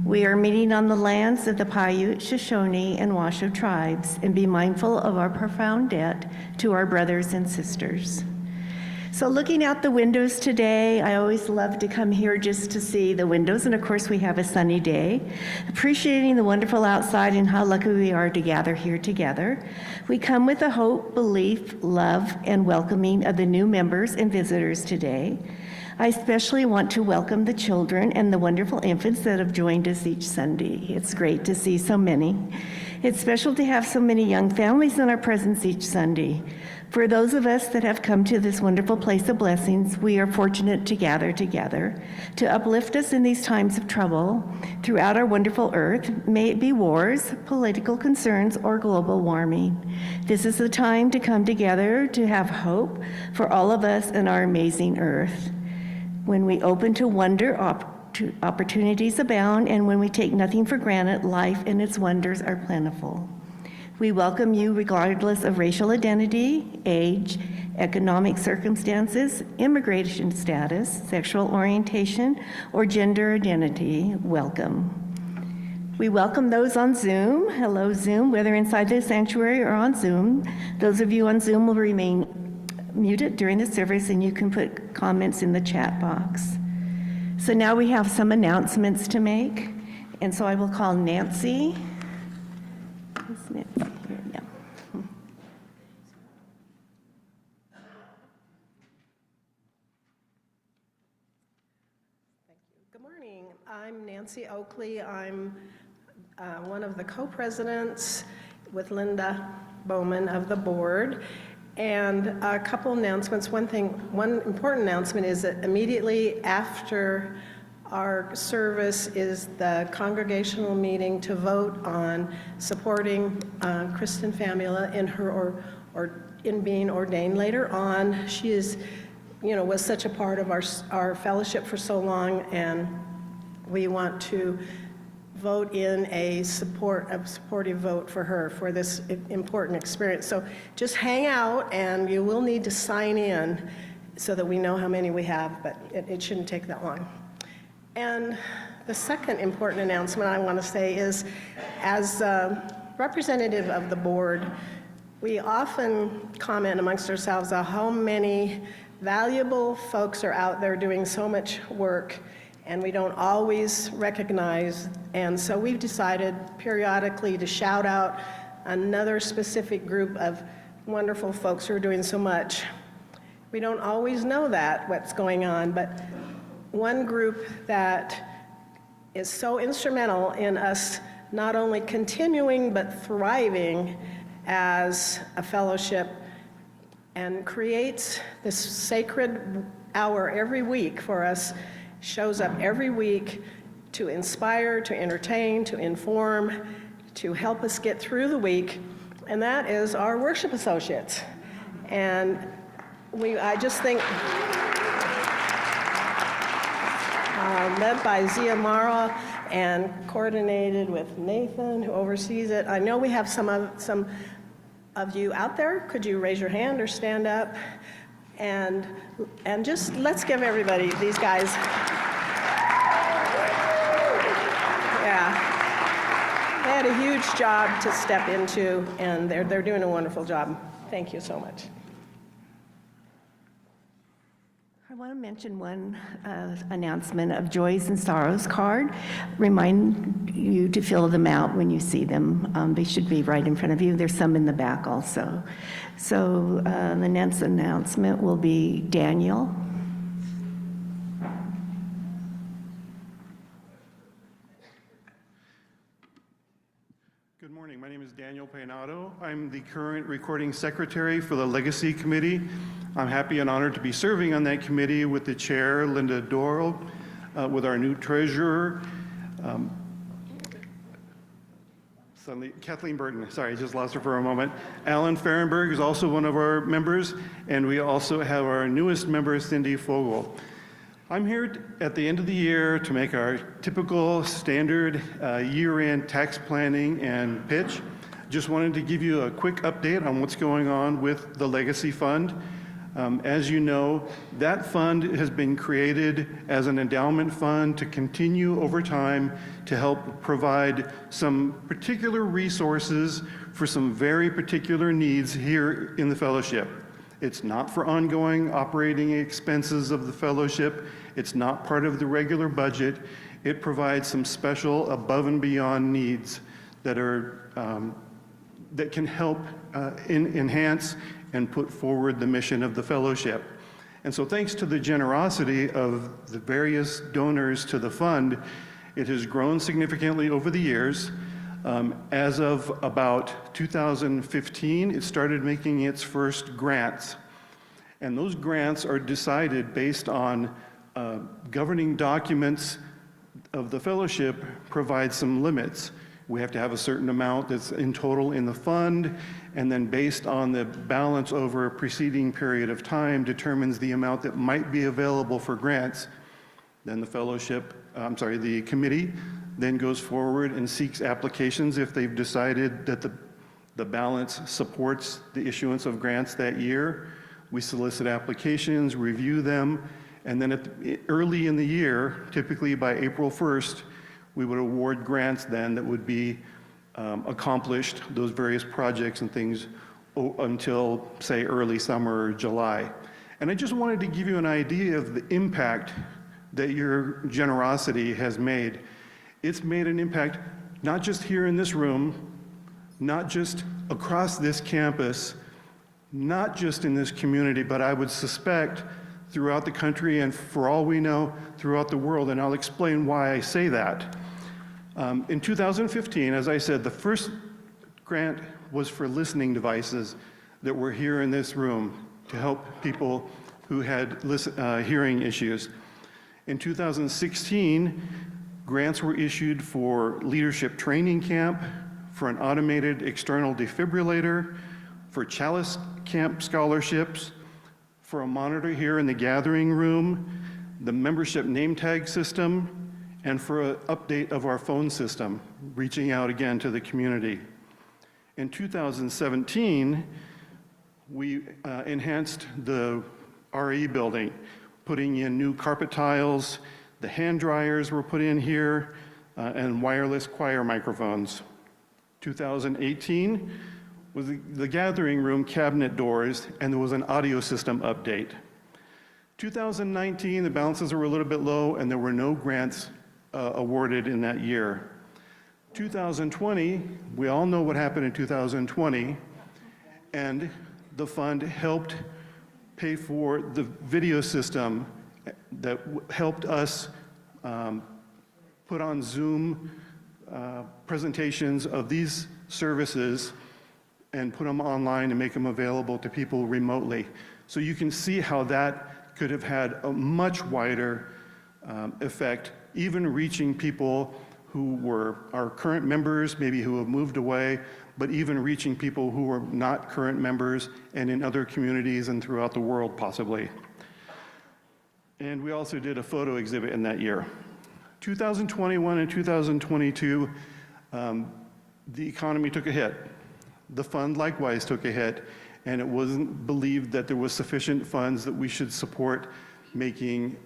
We are meeting on the lands of the Paiute, Shoshone, and Washoe tribes, and be mindful of our profound debt to our brothers and sisters. So looking out the windows today, I always love to come here just to see the windows, and of course we have a sunny day. Appreciating the wonderful outside and how lucky we are to gather here together. We come with the hope, belief, love, and welcoming of the new members and visitors today. I especially want to welcome the children and the wonderful infants that have joined us each Sunday. It's great to see so many. It's special to have so many young families in our presence each Sunday. For those of us that have come to this wonderful place of blessings, we are fortunate to gather together to uplift us in these times of trouble throughout our wonderful earth, may it be wars, political concerns, or global warming. This is the time to come together to have hope for all of us and our amazing earth. When we open to wonder, opportunities abound, and when we take nothing for granted, life and its wonders are plentiful. We welcome you regardless of racial identity, age, economic circumstances, immigration status, sexual orientation, or gender identity. Welcome. We welcome those on Zoom. Hello, Zoom, whether inside the sanctuary or on Zoom. Those of you on Zoom will remain muted during the service, and you can put comments in the chat box. So now we have some announcements to make, and so I will call Nancy. Is Nancy here? Yeah. Thank you. Good morning. I'm Nancy Oakley. I'm one of the co-presidents with Linda Bowman of the board. And a couple announcements. One important announcement is that immediately after our service is the congregational meeting to vote on supporting Kristen Famula in her or in being ordained later on. She is, was such a part of our fellowship for so long, and we want to vote in a supportive vote for her for this important experience. So just hang out, and you will need to sign in so that we know how many we have, but it shouldn't take that long. And the second important announcement I want to say is, as a representative of the board, we often comment amongst ourselves on how many valuable folks are out there doing so much work, and we don't always recognize. And so we've decided periodically to shout out another specific group of wonderful folks who are doing so much. We don't always know what's going on, but one group that is so instrumental in us not only continuing but thriving as a fellowship and creates this sacred hour every week for us, shows up every week to inspire, to entertain, to inform, to help us get through the week, and that is our worship associates. And I just think, led by Zia Mara and coordinated with Nathan, who oversees it. I know we have some of you out there. Could you raise your hand or stand up? And just let's give everybody, these guys. Yeah. They had a huge job to step into, and they're doing a wonderful job. Thank you so much. I want to mention one announcement of Joys and Sorrows card. Remind you to fill them out when you see them. They should be right in front of you. There's some in the back also. So the next announcement will be Daniel. Good morning. My name is Daniel Peinato. I'm the current recording secretary for the Legacy Committee. I'm happy and honored to be serving on that committee with the chair, Linda Doral, with our new treasurer, Kathleen Burton. Sorry, I just lost her for a moment. Alan Fahrenberg is also one of our members, and we also have our newest member, Cindy Fogel. I'm here at the end of the year to make our typical standard year-end tax planning and pitch. Just wanted to give you a quick update on what's going on with the Legacy Fund. As you know, that fund has been created as an endowment fund to continue over time to help provide some particular resources for some very particular needs here in the fellowship. It's not for ongoing operating expenses of the fellowship. It's not part of the regular budget. It provides some special above and beyond needs that that can help enhance and put forward the mission of the fellowship. And so thanks to the generosity of the various donors to the fund, it has grown significantly over the years. As of about 2015, it started making its first grants. And those grants are decided based on governing documents of the fellowship provide some limits. We have to have a certain amount that's in total in the fund, and then based on the balance over a preceding period of time determines the amount that might be available for grants. Then the committee then goes forward and seeks applications if they've decided that the balance supports the issuance of grants that year. We solicit applications, review them, and then early in the year, typically by April 1st, we would award grants then that would be accomplished, those various projects and things, until, say, early summer or July. And I just wanted to give you an idea of the impact that your generosity has made. It's made an impact not just here in this room, not just across this campus, not just in this community, but I would suspect throughout the country and, for all we know, throughout the world, and I'll explain why I say that. In 2015, as I said, the first grant was for listening devices that were here in this room to help people who had hearing issues. In 2016, grants were issued for leadership training camp, for an automated external defibrillator, for Chalice Camp scholarships, for a monitor here in the gathering room, the membership name tag system, and for an update of our phone system, reaching out again to the community. In 2017, we enhanced the RE building, putting in new carpet tiles, the hand dryers were put in here, and wireless choir microphones. 2018 was the gathering room cabinet doors, and there was an audio system update. 2019, the balances were a little bit low, and there were no grants awarded in that year. 2020, we all know what happened in 2020, and the fund helped pay for the video system that helped us put on Zoom presentations of these services and put them online and make them available to people remotely. So you can see how that could have had a much wider effect, even reaching people who were our current members, maybe who have moved away, but even reaching people who were not current members and in other communities and throughout the world, possibly. And we also did a photo exhibit in that year. 2021 and 2022, the economy took a hit. The fund likewise took a hit, and it wasn't believed that there was sufficient funds that we should support making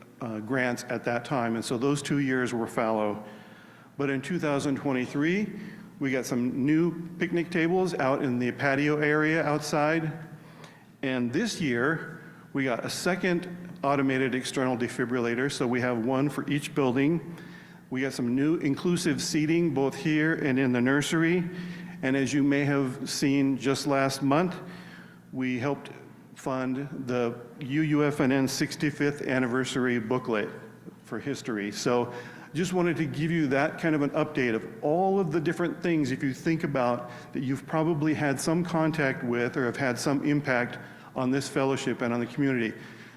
grants at that time, and so those 2 years were fallow. But in 2023, we got some new picnic tables out in the patio area outside, and this year, we got a second automated external defibrillator, so we have one for each building. We got some new inclusive seating both here and in the nursery, and as you may have seen just last month, we helped fund the UUFNN 65th anniversary booklet for history. So just wanted to give you that kind of an update of all of the different things, if you think about that you've probably had some contact with or have had some impact on this fellowship and on the community.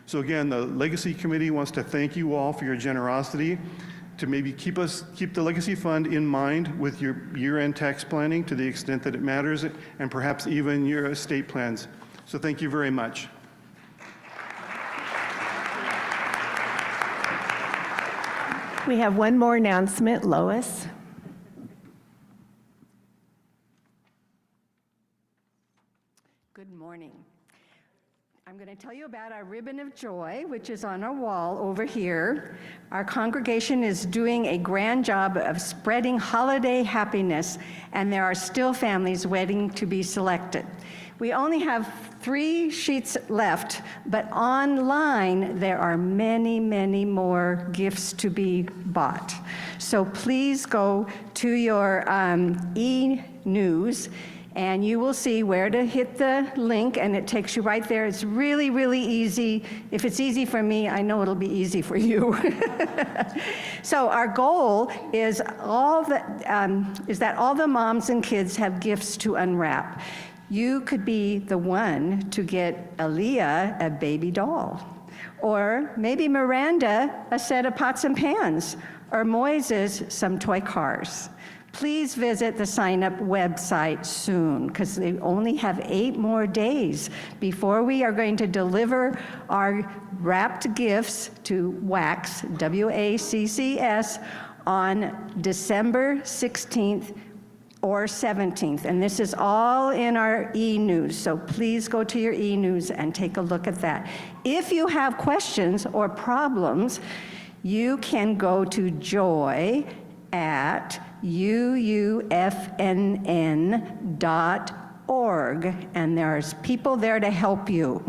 So again, the Legacy Committee wants to thank you all for your generosity to maybe keep the Legacy Fund in mind with your year-end tax planning to the extent that it matters, and perhaps even your estate plans. So thank you very much. We have one more announcement. Lois? Good morning. I'm going to tell you about our ribbon of joy, which is on our wall over here. Our congregation is doing a grand job of spreading holiday happiness, and there are still families waiting to be selected. We only have 3 sheets left, but online there are many, many more gifts to be bought. So please go to your e-news, and you will see where to hit the link, and it takes you right there. It's really, really easy. If it's easy for me, I know it'll be easy for you. So our goal is that all the moms and kids have gifts to unwrap. You could be the one to get Aaliyah a baby doll, or maybe Miranda a set of pots and pans, or Moises some toy cars. Please visit the sign-up website soon, because they only have 8 more days before we are going to deliver our wrapped gifts to WACS, W-A-C-C-S, on December 16th or 17th. And this is all in our e-news, so please go to your e-news and take a look at that. If you have questions or problems, you can go to joy@uufnn.org, and there's people there to help you.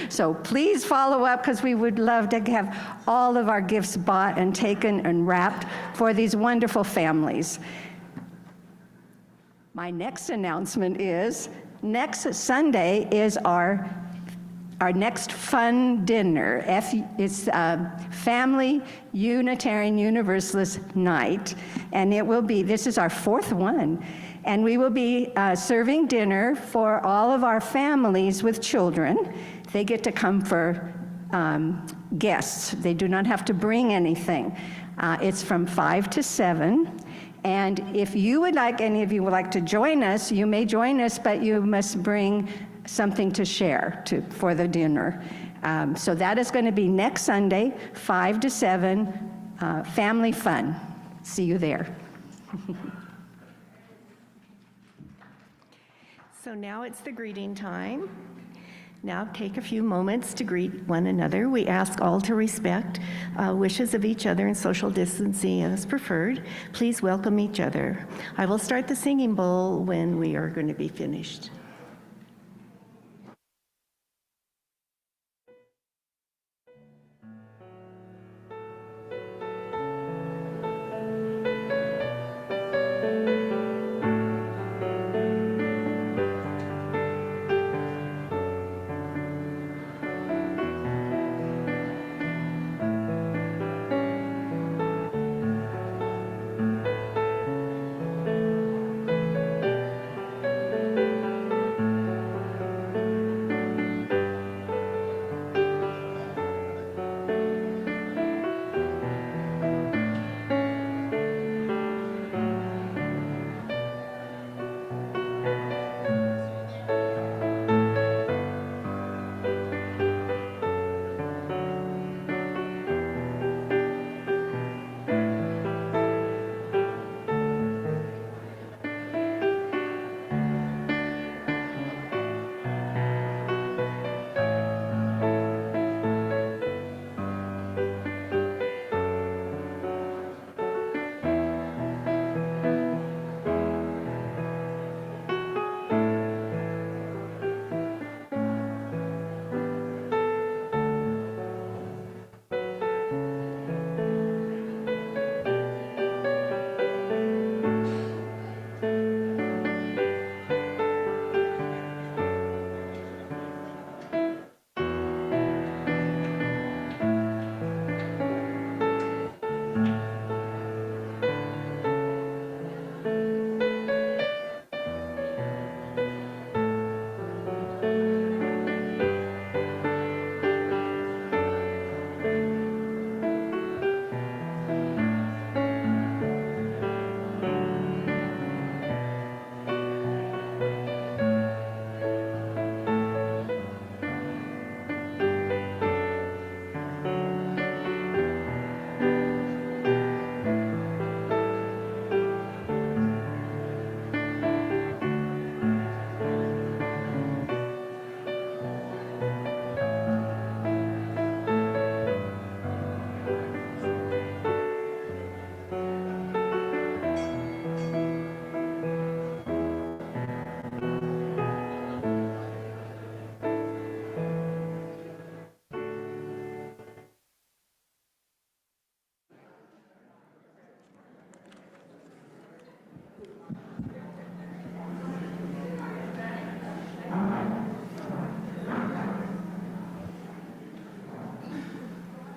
So please follow up, because we would love to have all of our gifts bought and taken and wrapped for these wonderful families. My next announcement is next Sunday is our next fun dinner. It's Family Unitarian Universalist Night, and this is our 4th one, and we will be serving dinner for all of our families with children. They get to come for guests. They do not have to bring anything. It's from 5 to 7. And if any of you would like to join us, you may join us, but you must bring something to share for the dinner. So that is going to be next Sunday, 5 to 7, family fun. See you there. So now it's the greeting time. Now take a few moments to greet one another. We ask all to respect wishes of each other and social distancing as preferred. Please welcome each other. I will start the singing bowl when we are going to be finished.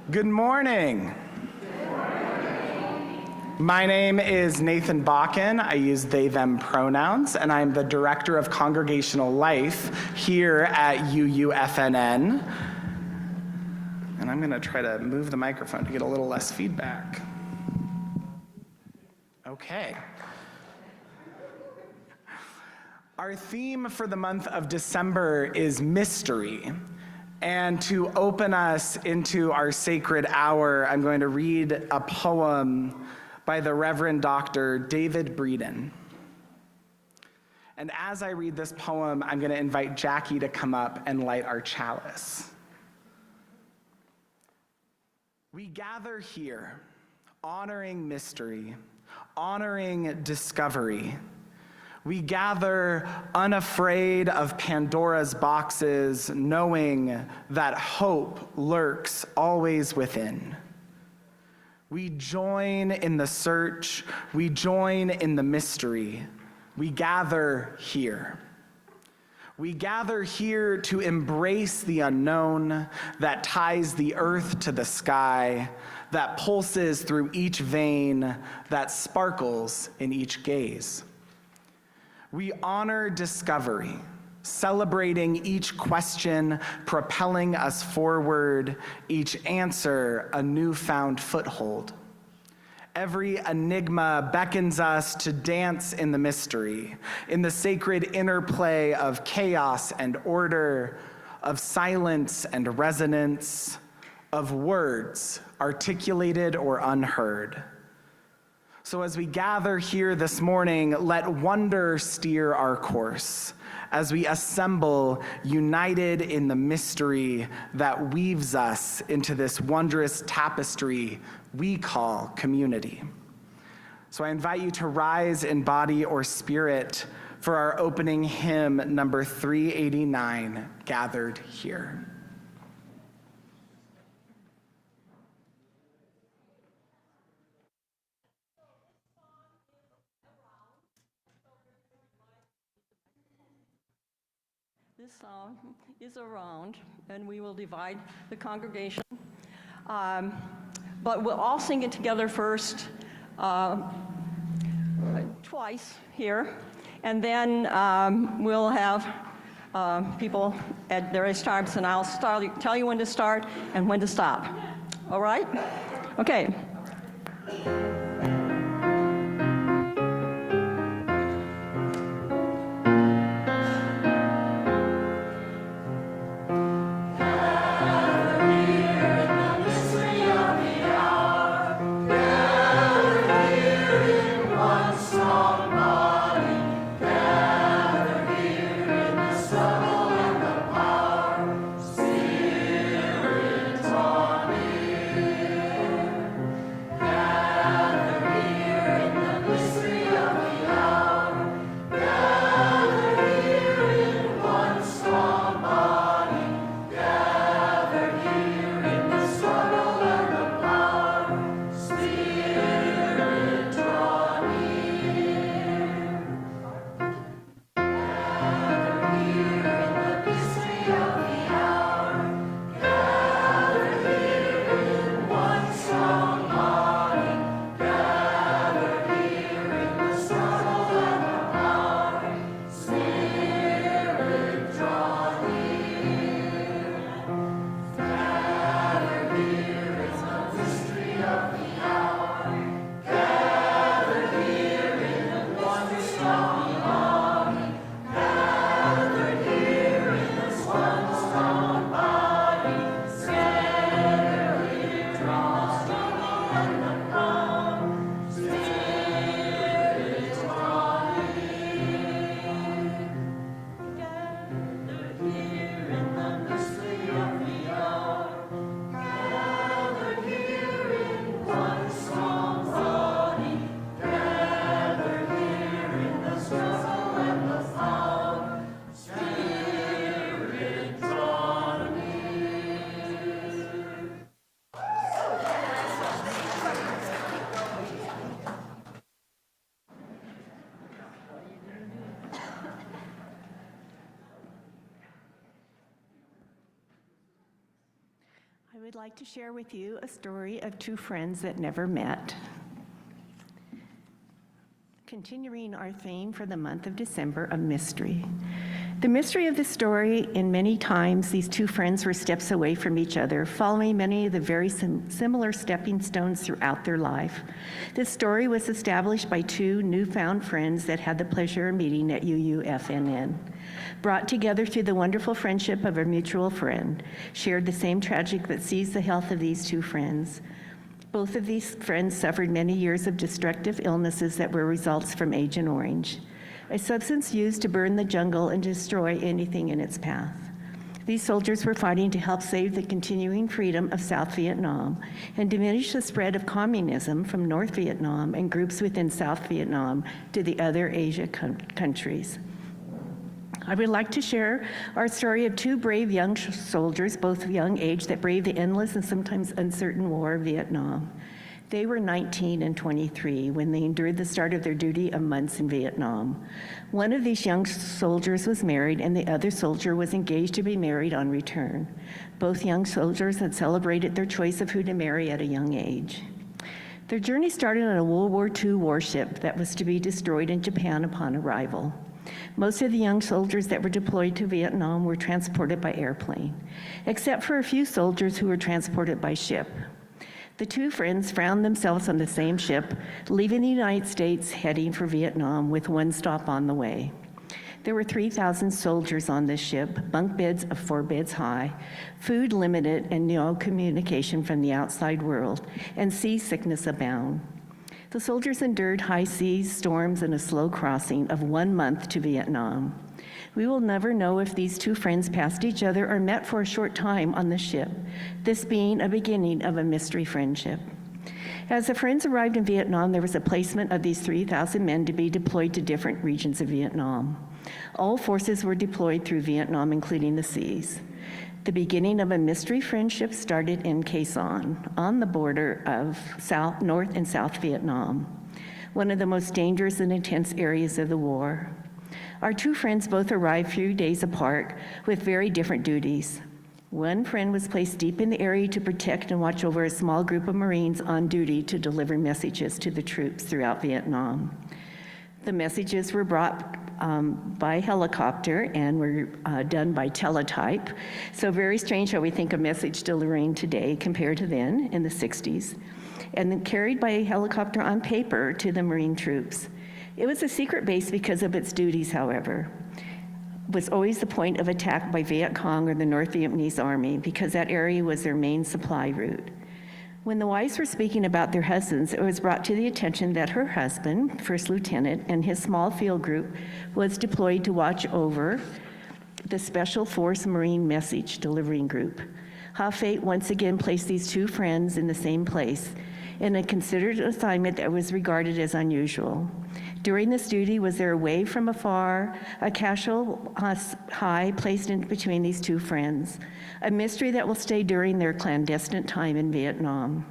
Good morning. My name is Nathan Bakken. I use they, them pronouns, and I'm the Director of Congregational Life here at UUFNN. And I'm going to try to move the microphone to get a little less feedback. Okay. Our theme for the month of December is mystery. And to open us into our sacred hour, I'm going to read a poem by the Reverend Dr. David Breeden. And as I read this poem, I'm going to invite Jackie to come up and light our chalice. We gather here, honoring mystery, honoring discovery. We gather unafraid of Pandora's boxes, knowing that hope lurks always within. We join in the search, we join in the mystery. We gather here. We gather here to embrace the unknown that ties the earth to the sky, that pulses through each vein, that sparkles in each gaze. We honor discovery, celebrating each question, propelling us forward, each answer a newfound foothold. Every enigma beckons us to dance in the mystery, in the sacred interplay of chaos and order, of silence and resonance, of words articulated or unheard. So as we gather here this morning, let wonder steer our course as we assemble united in the mystery that weaves us into this wondrous tapestry we call community. So I invite you to rise in body or spirit for our opening hymn, number 389, Gathered Here. This song is around, and we will divide the congregation. But we'll all sing it together first, twice here, and then we'll have people at various times, and I'll tell you when to start and when to stop. All right? Okay. like to share with you a story of two friends that never met. Continuing our theme for the month of December of mystery. The mystery of the story, in many times, these two friends were steps away from each other, following many of the very similar stepping stones throughout their life. This story was established by two newfound friends that had the pleasure of meeting at UUFNN. Brought together through the wonderful friendship of a mutual friend, shared the same tragedy that seized the health of these two friends. Both of these friends suffered many years of destructive illnesses that were results from Agent Orange, a substance used to burn the jungle and destroy anything in its path. These soldiers were fighting to help save the continuing freedom of South Vietnam and diminish the spread of communism from North Vietnam and groups within South Vietnam to the other Asia countries. I would like to share our story of two brave young soldiers, both of young age, that braved the endless and sometimes uncertain war of Vietnam. They were 19 and 23 when they endured the start of their duty of months in Vietnam. One of these young soldiers was married and the other soldier was engaged to be married on return. Both young soldiers had celebrated their choice of who to marry at a young age. Their journey started on a World War II warship that was to be destroyed in Japan upon arrival. Most of the young soldiers that were deployed to Vietnam were transported by airplane, except for a few soldiers who were transported by ship. The two friends found themselves on the same ship, leaving the United States, heading for Vietnam with one stop on the way. There were 3,000 soldiers on this ship, bunk beds of 4 beds high, food limited, and no communication from the outside world, and seasickness abound. The soldiers endured high seas, storms, and a slow crossing of 1 month to Vietnam. We will never know if these two friends passed each other or met for a short time on the ship, this being a beginning of a mystery friendship. As the friends arrived in Vietnam, there was a placement of these 3,000 men to be deployed to different regions of Vietnam. All forces were deployed through Vietnam, including the seas. The beginning of a mystery friendship started in Quai Son, on the border of North and South Vietnam, one of the most dangerous and intense areas of the war. Our two friends both arrived 3 days apart with very different duties. One friend was placed deep in the area to protect and watch over a small group of Marines on duty to deliver messages to the troops throughout Vietnam. The messages were brought by helicopter and were done by teletype. So very strange how we think of message delivering today compared to then in the 60s. And then carried by a helicopter on paper to the Marine troops. It was a secret base because of its duties, however. It was always the point of attack by Viet Cong or the North Vietnamese Army because that area was their main supply route. When the wives were speaking about their husbands, it was brought to the attention that her husband, First Lieutenant, and his small field group was deployed to watch over the Special Force Marine Message Delivering Group. How fate once again placed these two friends in the same place in a considered assignment that was regarded as unusual. During this duty, was there a wave from afar, a casual high placed in between these two friends, a mystery that will stay during their clandestine time in Vietnam.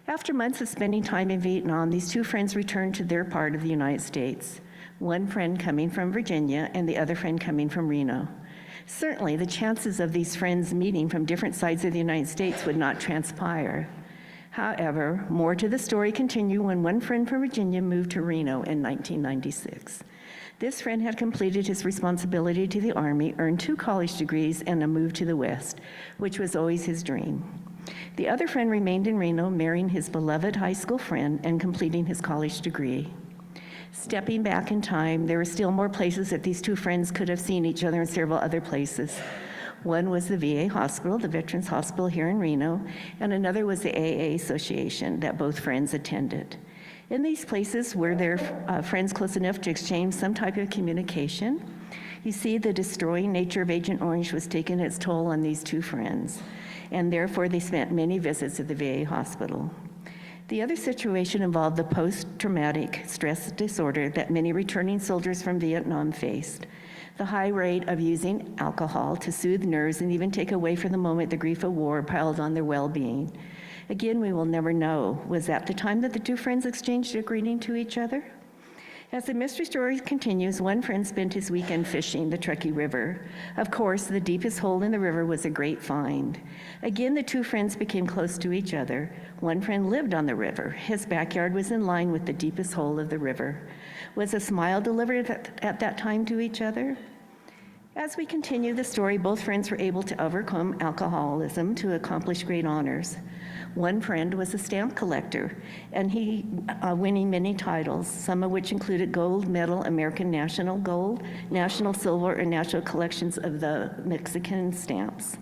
After months of spending time in Vietnam, these two friends returned to their part of the United States, one friend coming from Virginia and the other friend coming from Reno. Certainly, the chances of these friends meeting from different sides of the United States would not transpire. However, more to the story continued when one friend from Virginia moved to Reno in 1996. This friend had completed his responsibility to the Army, earned 2 college degrees, and a move to the West, which was always his dream. The other friend remained in Reno, marrying his beloved high school friend and completing his college degree. Stepping back in time, there were still more places that these two friends could have seen each other in several other places. One was the VA hospital, the Veterans Hospital here in Reno, and another was the AA Association that both friends attended. In these places, were their friends close enough to exchange some type of communication? You see, the destroying nature of Agent Orange was taking its toll on these two friends, and therefore they spent many visits at the VA hospital. The other situation involved the post-traumatic stress disorder that many returning soldiers from Vietnam faced. The high rate of using alcohol to soothe nerves and even take away for the moment the grief of war piled on their well-being. Again, we will never know. Was that the time that the two friends exchanged a greeting to each other? As the mystery story continues, one friend spent his weekend fishing the Truckee River. Of course, the deepest hole in the river was a great find. Again, the two friends became close to each other. One friend lived on the river. His backyard was in line with the deepest hole of the river. Was a smile delivered at that time to each other? As we continue the story, both friends were able to overcome alcoholism to accomplish great honors. One friend was a stamp collector, and he winning many titles, some of which included gold medal, American National Gold, National Silver, and national collections of the Mexican stamps.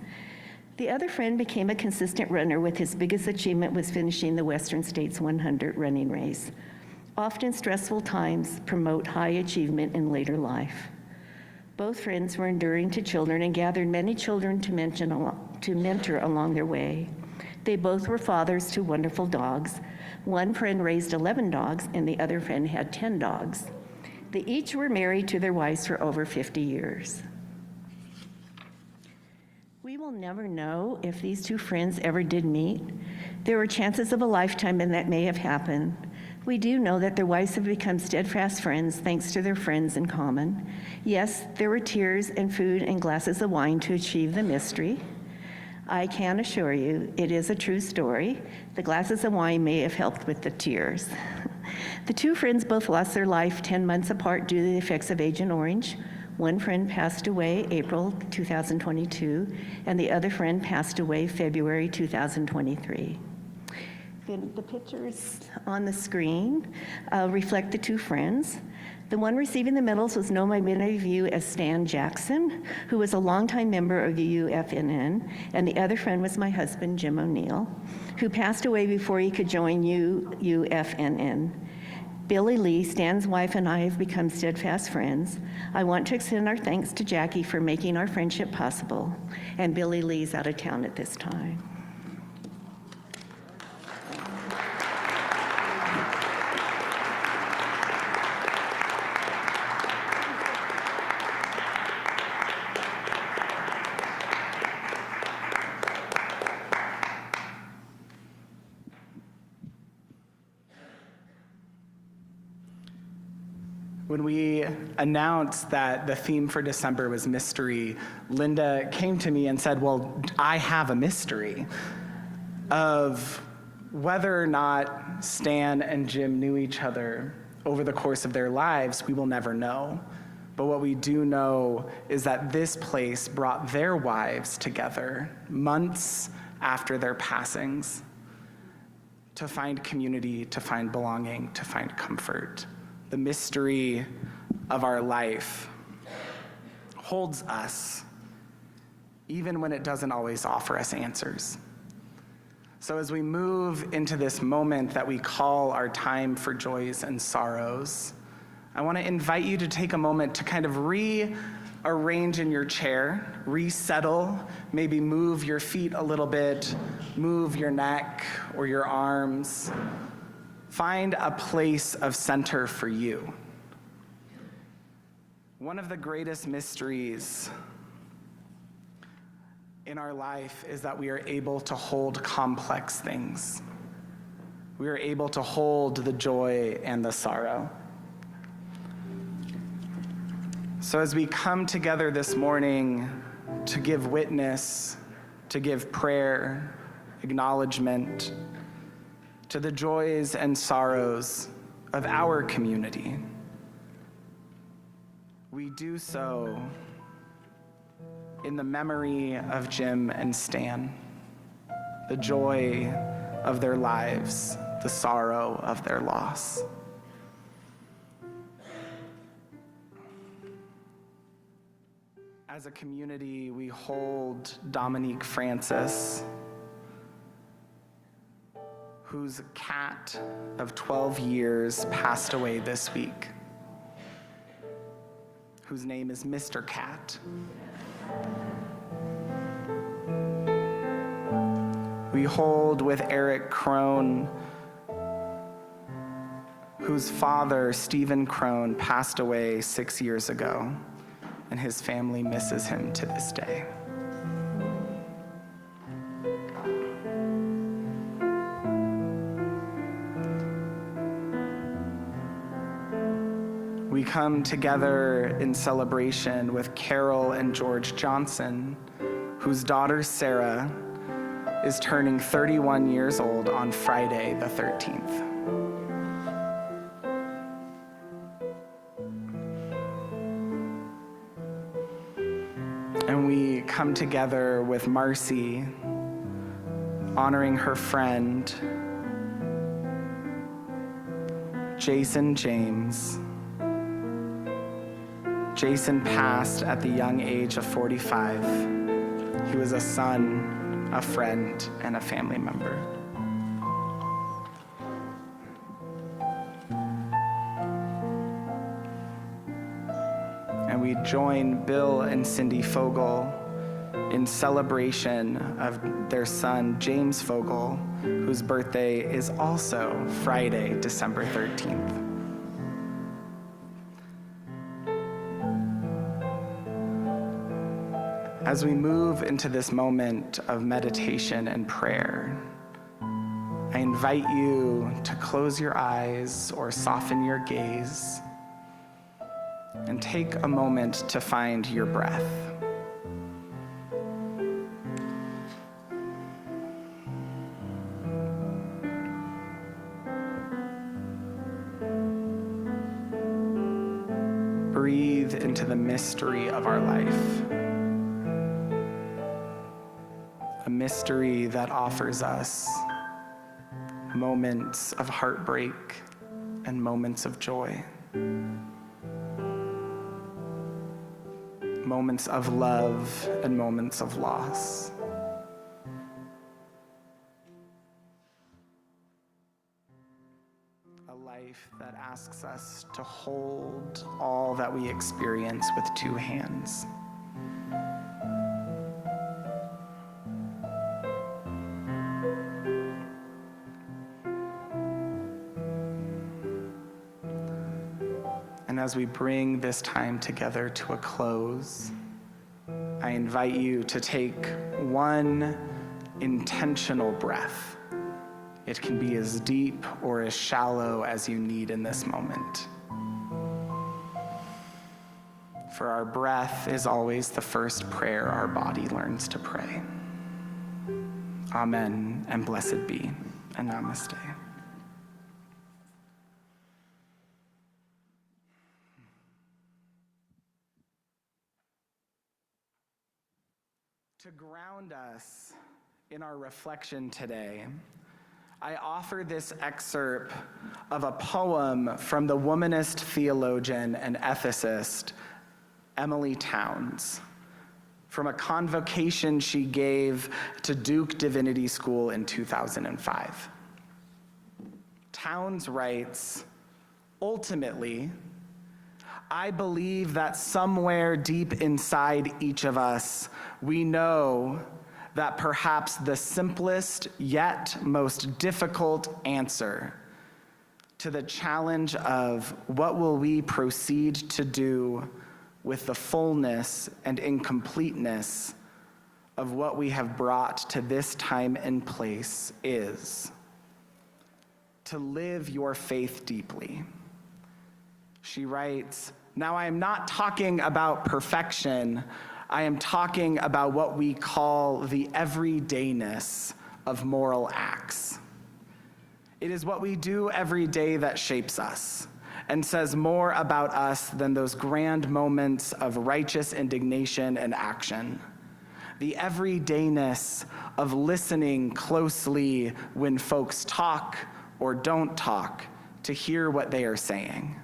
The other friend became a consistent runner, with his biggest achievement was finishing the Western States 100 running race. Often stressful times promote high achievement in later life. Both friends were enduring to children and gathered many children to mentor along their way. They both were fathers to wonderful dogs. One friend raised 11 dogs, and the other friend had 10 dogs. They each were married to their wives for over 50 years. We will never know if these two friends ever did meet. There were chances of a lifetime, and that may have happened. We do know that their wives have become steadfast friends thanks to their friends in common. Yes, there were tears and food and glasses of wine to achieve the mystery. I can assure you, it is a true story. The glasses of wine may have helped with the tears. The two friends both lost their life 10 months apart due to the effects of Agent Orange. One friend passed away April 2022, and the other friend passed away February 2023. The pictures on the screen reflect the two friends. The one receiving the medals was known by many of you as Stan Jackson, who was a longtime member of the UFNN, and the other friend was my husband, Jim O'Neill, who passed away before he could join UFNN. Billy Lee, Stan's wife, and I have become steadfast friends. I want to extend our thanks to Jackie for making our friendship possible, and Billy Lee's out of town at this time. When we announced that the theme for December was mystery, Linda came to me and said, well, I have a mystery of whether or not Stan and Jim knew each other over the course of their lives. We will never know. But what we do know is that this place brought their wives together months after their passings to find community, to find belonging, to find comfort. The mystery of our life holds us, even when it doesn't always offer us answers. So as we move into this moment that we call our time for joys and sorrows, I want to invite you to take a moment to kind of rearrange in your chair, resettle, maybe move your feet a little bit, move your neck or your arms. Find a place of center for you. One of the greatest mysteries in our life is that we are able to hold complex things. We are able to hold the joy and the sorrow. So as we come together this morning to give witness, to give prayer, acknowledgement, to the joys and sorrows of our community, we do so in the memory of Jim and Stan, the joy of their lives, the sorrow of their loss. As a community, we hold Dominique Francis, whose cat of 12 years passed away this week, whose name is Mr. Cat. We hold with Eric Crone, whose father, Stephen Crone, passed away 6 years ago, and his family misses him to this day. We come together in celebration with Carol and George Johnson, whose daughter Sarah is turning 31 years old on Friday the 13th. And we come together with Marcy, honoring her friend, Jason James. Jason passed at the young age of 45. He was a son, a friend, and a family member. And we join Bill and Cindy Fogel in celebration of their son, James Fogel, whose birthday is also Friday, December 13th. As we move into this moment of meditation and prayer, I invite you to close your eyes or soften your gaze and take a moment to find your breath. Breathe into the mystery of our life. A mystery that offers us moments of heartbreak and moments of joy. Moments of love and moments of loss. A life that asks us to hold all that we experience with two hands. And as we bring this time together to a close, I invite you to take one intentional breath. It can be as deep or as shallow as you need in this moment. For our breath is always the first prayer our body learns to pray. Amen, and blessed be, and namaste. To ground us in our reflection today, I offer this excerpt of a poem from the womanist theologian and ethicist Emily Towns, from a convocation she gave to Duke Divinity School in 2005. Towns writes, "Ultimately, I believe that somewhere deep inside each of us, we know that perhaps the simplest yet most difficult answer to the challenge of what will we proceed to do with the fullness and incompleteness of what we have brought to this time and place is to live your faith deeply." She writes, "Now I am not talking about perfection. I am talking about what we call the everydayness of moral acts. It is what we do every day that shapes us and says more about us than those grand moments of righteous indignation and action. The everydayness of listening closely when folks talk or don't talk to hear what they are saying.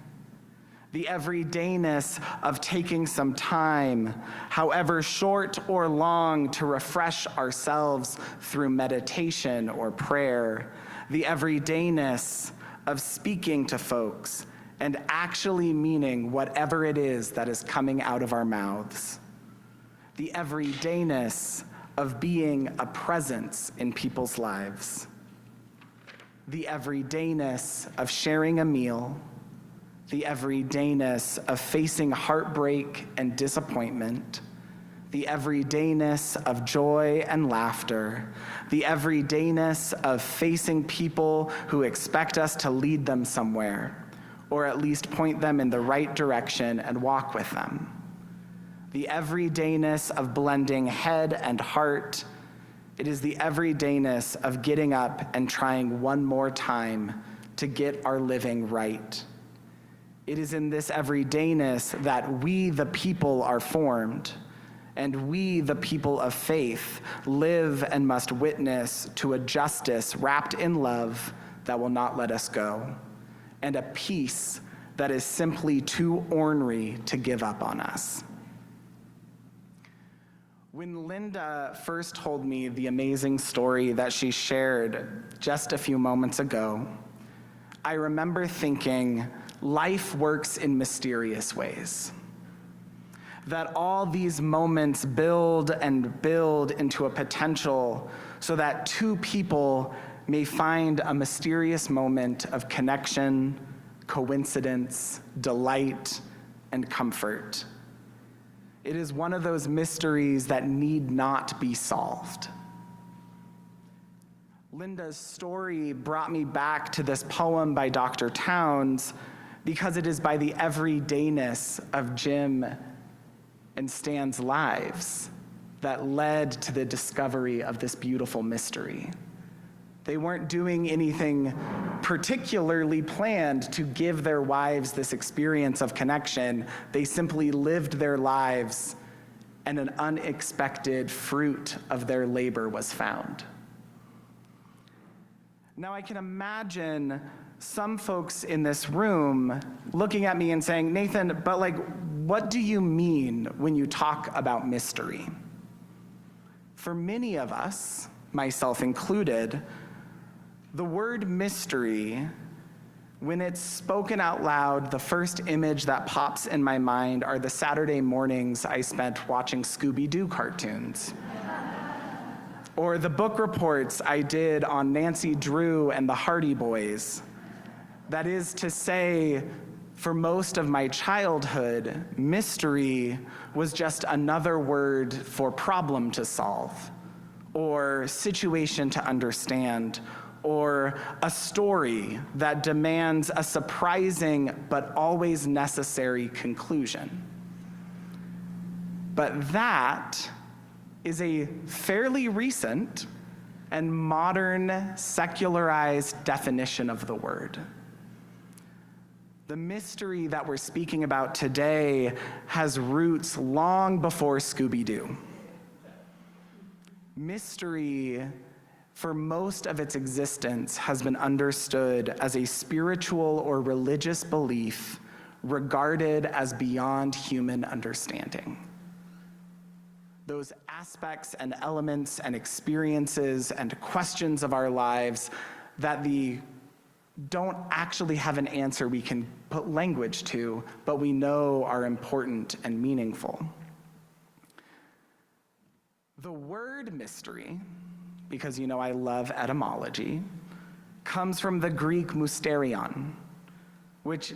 The everydayness of taking some time, however short or long, to refresh ourselves through meditation or prayer. The everydayness of speaking to folks and actually meaning whatever it is that is coming out of our mouths. The everydayness of being a presence in people's lives. The everydayness of sharing a meal. The everydayness of facing heartbreak and disappointment, the everydayness of joy and laughter, the everydayness of facing people who expect us to lead them somewhere, or at least point them in the right direction and walk with them. The everydayness of blending head and heart. It is the everydayness of getting up and trying one more time to get our living right. It is in this everydayness that we, the people, are formed, and we, the people of faith, live and must witness to a justice wrapped in love that will not let us go, and a peace that is simply too ornery to give up on us. When Linda first told me the amazing story that she shared just a few moments ago, I remember thinking, life works in mysterious ways. That all these moments build and build into a potential so that two people may find a mysterious moment of connection, coincidence, delight, and comfort. It is one of those mysteries that need not be solved. Linda's story brought me back to this poem by Dr. Townes because it is by the everydayness of Jim and Stan's lives that led to the discovery of this beautiful mystery. They weren't doing anything particularly planned to give their wives this experience of connection. They simply lived their lives, and an unexpected fruit of their labor was found. Now, I can imagine some folks in this room looking at me and saying, Nathan, but what do you mean when you talk about mystery? For many of us, myself included, the word mystery, when it's spoken out loud, the first image that pops in my mind are the Saturday mornings I spent watching Scooby-Doo cartoons. Or the book reports I did on Nancy Drew and the Hardy Boys. That is to say, for most of my childhood, mystery was just another word for problem to solve, or situation to understand, or a story that demands a surprising but always necessary conclusion. But that is a fairly recent and modern secularized definition of the word. The mystery that we're speaking about today has roots long before Scooby-Doo. Mystery, for most of its existence, has been understood as a spiritual or religious belief regarded as beyond human understanding. Those aspects and elements and experiences and questions of our lives that don't actually have an answer we can put language to, but we know are important and meaningful. The word mystery, because I love etymology, comes from the Greek mysterion, which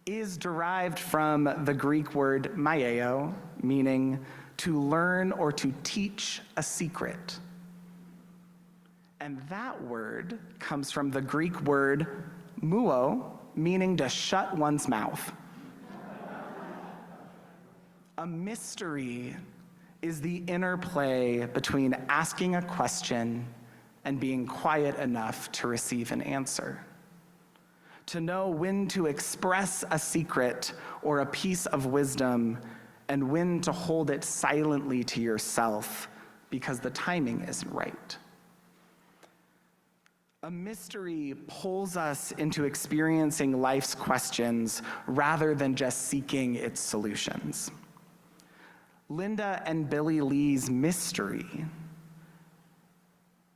is derived from the Greek word maieo, meaning to learn or to teach a secret. And that word comes from the Greek word muo, meaning to shut one's mouth. A mystery is the interplay between asking a question and being quiet enough to receive an answer. To know when to express a secret or a piece of wisdom and when to hold it silently to yourself because the timing isn't right. A mystery pulls us into experiencing life's questions rather than just seeking its solutions. Linda and Billy Lee's mystery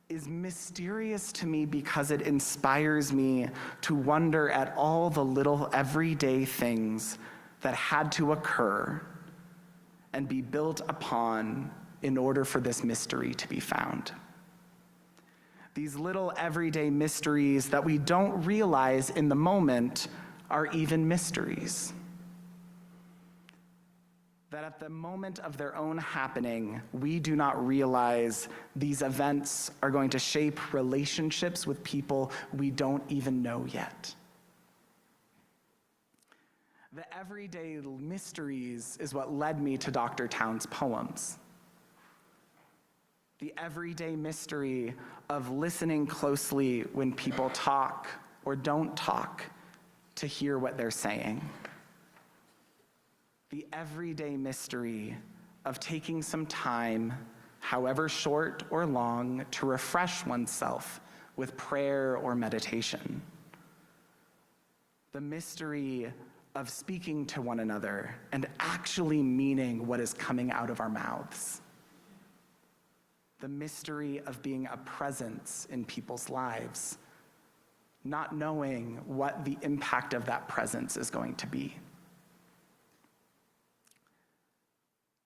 is mysterious to me because it inspires me to wonder at all the little everyday things that had to occur and be built upon in order for this mystery to be found. These little everyday mysteries that we don't realize in the moment are even mysteries. That at the moment of their own happening, we do not realize these events are going to shape relationships with people we don't even know yet. The everyday mysteries is what led me to Dr. Towne's poems. The everyday mystery of listening closely when people talk or don't talk to hear what they're saying. The everyday mystery of taking some time, however short or long, to refresh oneself with prayer or meditation. The mystery of speaking to one another and actually meaning what is coming out of our mouths. The mystery of being a presence in people's lives, not knowing what the impact of that presence is going to be.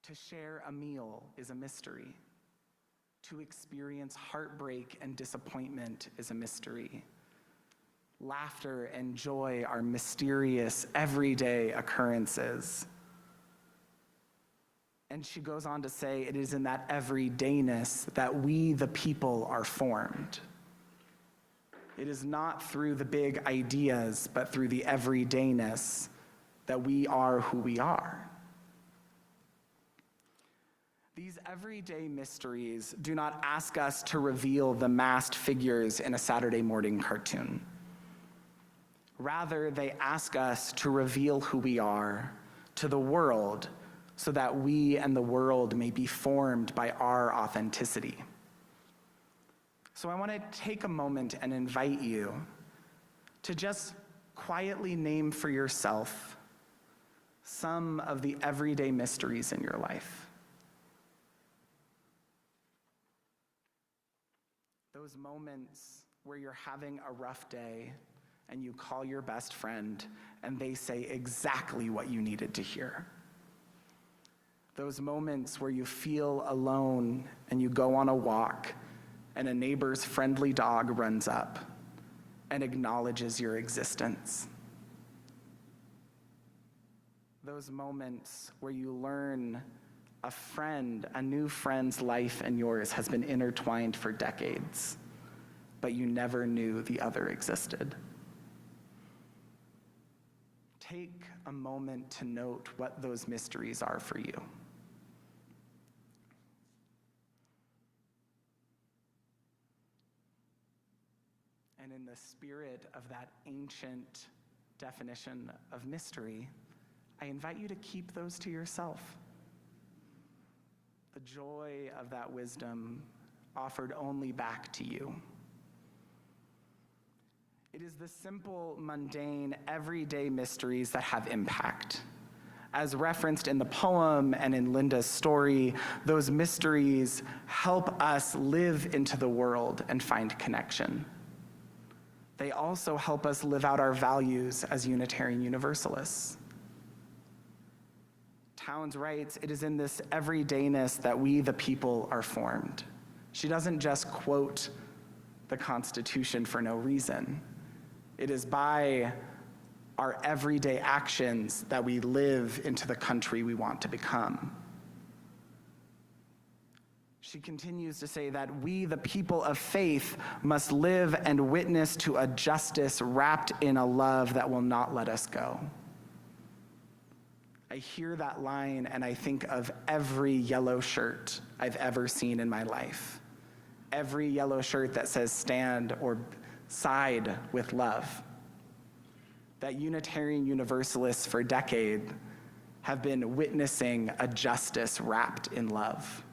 To share a meal is a mystery. To experience heartbreak and disappointment is a mystery. Laughter and joy are mysterious, everyday occurrences. And she goes on to say, it is in that everydayness that we, the people, are formed. It is not through the big ideas, but through the everydayness that we are who we are. These everyday mysteries do not ask us to reveal the masked figures in a Saturday morning cartoon. Rather, they ask us to reveal who we are to the world so that we and the world may be formed by our authenticity. So I want to take a moment and invite you to just quietly name for yourself some of the everyday mysteries in your life. Those moments where you're having a rough day and you call your best friend and they say exactly what you needed to hear. Those moments where you feel alone and you go on a walk and a neighbor's friendly dog runs up and acknowledges your existence. Those moments where you learn a new friend's life and yours has been intertwined for decades, but you never knew the other existed. Take a moment to note what those mysteries are for you. And in the spirit of that ancient definition of mystery, I invite you to keep those to yourself. The joy of that wisdom offered only back to you. It is the simple, mundane, everyday mysteries that have impact. As referenced in the poem and in Linda's story, those mysteries help us live into the world and find connection. They also help us live out our values as Unitarian Universalists. Townes writes, it is in this everydayness that we, the people, are formed. She doesn't just quote the Constitution for no reason. It is by our everyday actions that we live into the country we want to become. She continues to say that we, the people of faith, must live and witness to a justice wrapped in a love that will not let us go. I hear that line and I think of every yellow shirt I've ever seen in my life. Every yellow shirt that says stand or side with love. That Unitarian Universalists for decades have been witnessing a justice wrapped in love.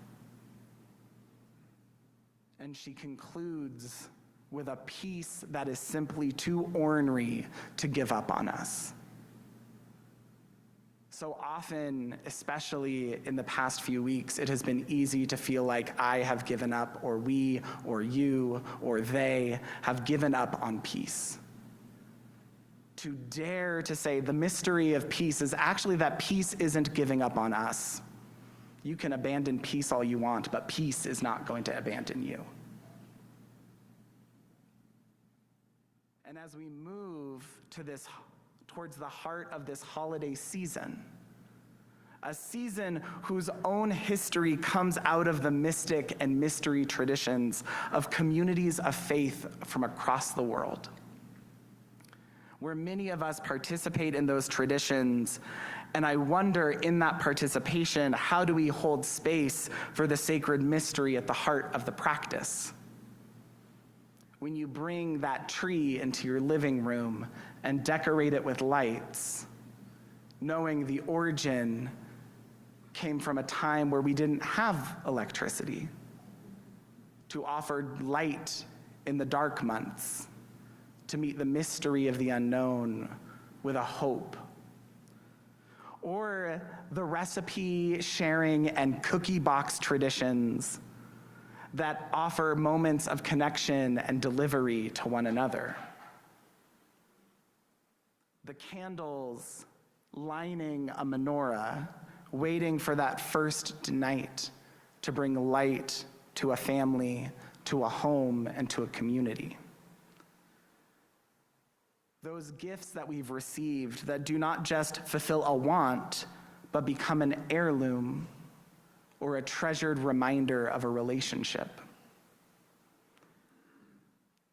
And she concludes with a peace that is simply too ornery to give up on us. So often, especially in the past few weeks, it has been easy to feel like I have given up, or we, or you, or they have given up on peace. To dare to say the mystery of peace is actually that peace isn't giving up on us. You can abandon peace all you want, but peace is not going to abandon you. And as we move towards the heart of this holiday season, a season whose own history comes out of the mystic and mystery traditions of communities of faith from across the world, where many of us participate in those traditions. And I wonder, in that participation, how do we hold space for the sacred mystery at the heart of the practice? When you bring that tree into your living room and decorate it with lights, knowing the origin came from a time where we didn't have electricity, to offer light in the dark months, to meet the mystery of the unknown with a hope. Or the recipe sharing and cookie box traditions that offer moments of connection and delivery to one another. The candles lining a menorah, waiting for that first night to bring light to a family, to a home, and to a community. Those gifts that we've received that do not just fulfill a want, but become an heirloom or a treasured reminder of a relationship.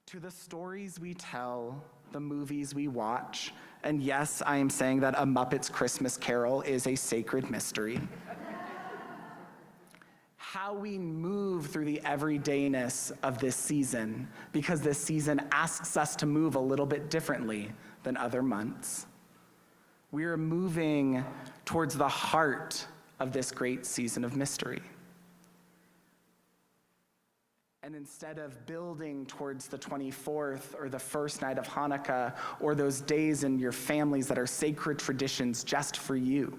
To the stories we tell, the movies we watch, and yes, I am saying that A Muppet's Christmas Carol is a sacred mystery. How we move through the everydayness of this season, because this season asks us to move a little bit differently than other months. We are moving towards the heart of this great season of mystery. And instead of building towards the 24th or the first night of Hanukkah or those days in your families that are sacred traditions just for you,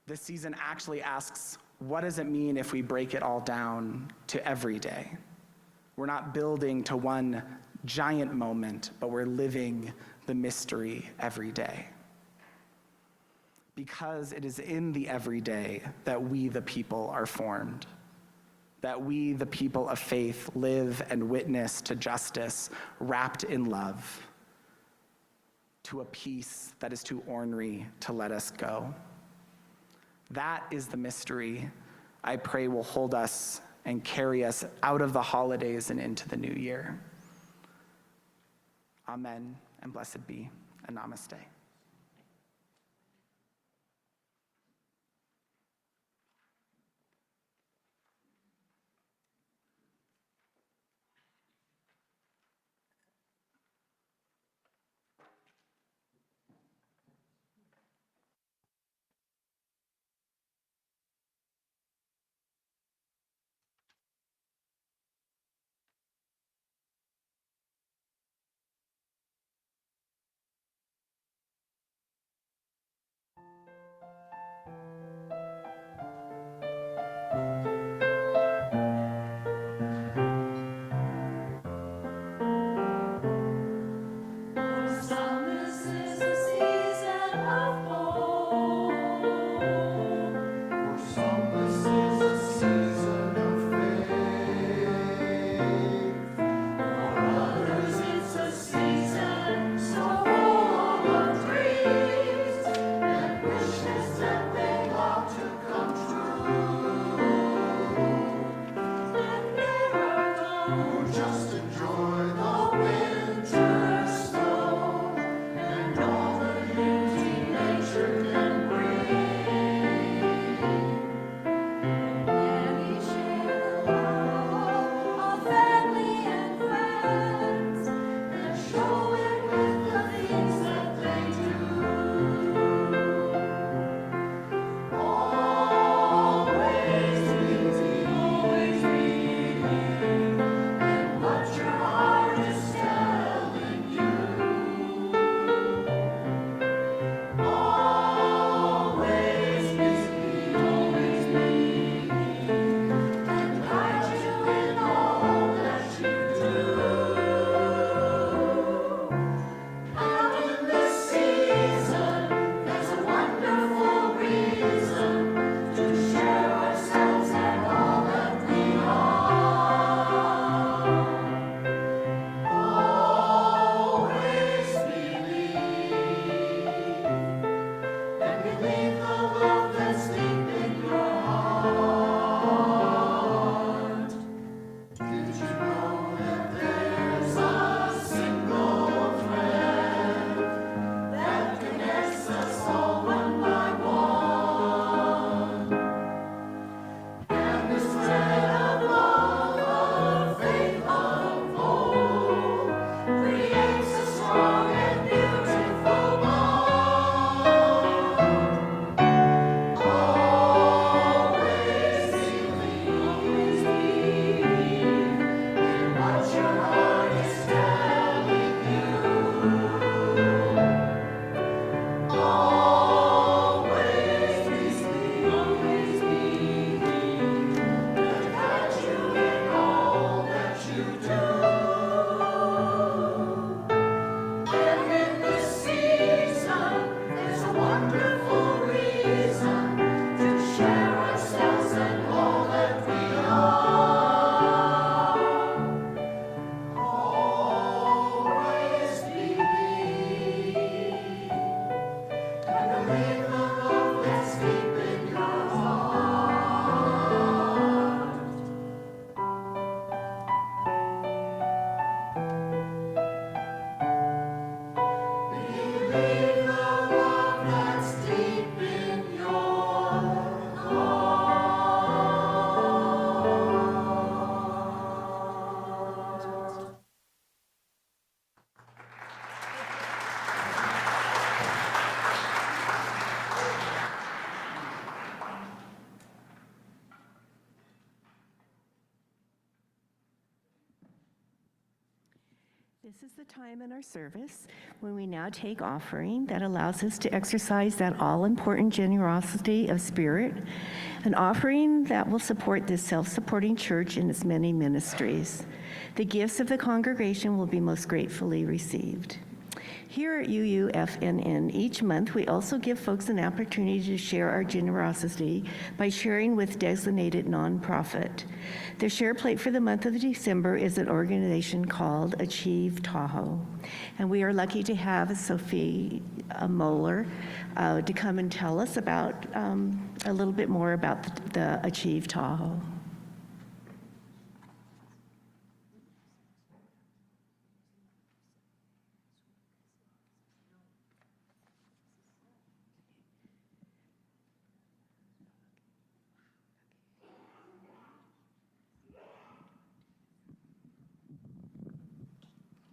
this season actually asks, what does it mean if we break it all down to every day? We're not building to one giant moment, but we're living the mystery every day. Because it is in the everyday that we, the people, are formed. That we, the people of faith, live and witness to justice wrapped in love, to a peace that is too ornery to let us go. That is the mystery I pray will hold us and carry us out of the holidays and into the new year. Amen, and blessed be, and namaste. This is the time in our service when we now take offering that allows us to exercise that all-important generosity of spirit, an offering that will support this self-supporting church in its many ministries. The gifts of the congregation will be most gratefully received. Here at UUFNN, each month we also give folks an opportunity to share our generosity by sharing with designated nonprofit. The share plate for the month of December is an organization called Achieve Tahoe. And we are lucky to have Sophie Moeller to come and tell us about a little bit more about the Achieve Tahoe.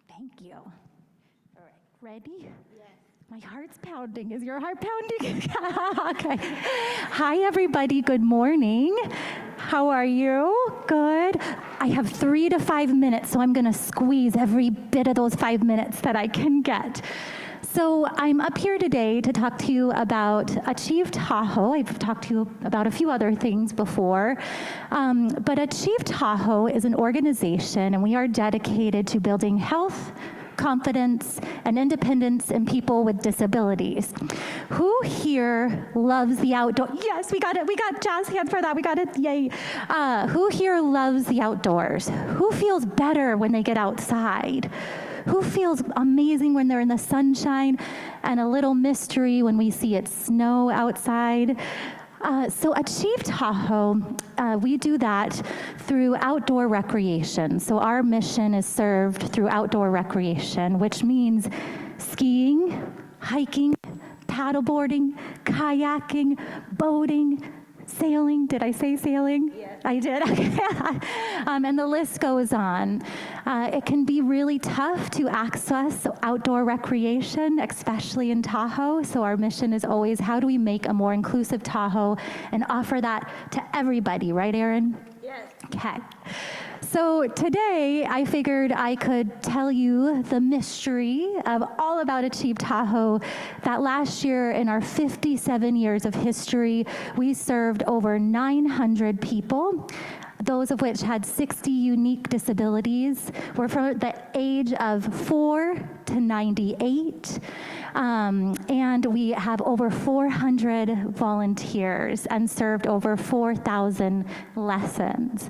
Thank you. All right, ready? Yes. My heart's pounding. Is your heart pounding? Okay. Hi, everybody. Good morning. How are you? Good. I have 3 to 5 minutes, so I'm going to squeeze every bit of those 5 minutes that I can get. So I'm up here today to talk to you about Achieve Tahoe. I've talked to you about a few other things before, but Achieve Tahoe is an organization, and we are dedicated to building health, confidence, and independence in people with disabilities. Who here loves the outdoor? Yes, we got it. We got jazz hands for that. We got it. Yay. Who here loves the outdoors? Who feels better when they get outside? Who feels amazing when they're in the sunshine, and a little mystery when we see it snow outside? So Achieve Tahoe, we do that through outdoor recreation. So our mission is served through outdoor recreation, which means skiing, hiking, paddleboarding, kayaking, boating, sailing. Did I say sailing? Yes. I did. And the list goes on. It can be really tough to access outdoor recreation, especially in Tahoe. So our mission is always, how do we make a more inclusive Tahoe and offer that to everybody, right, Erin? Yes. Okay. So today, I figured I could tell you the mystery of all about Achieve Tahoe, that last year in our 57 years of history, we served over 900 people, those of which had 60 unique disabilities. We're from the age of 4 to 98. And we have over 400 volunteers and served over 4,000 lessons.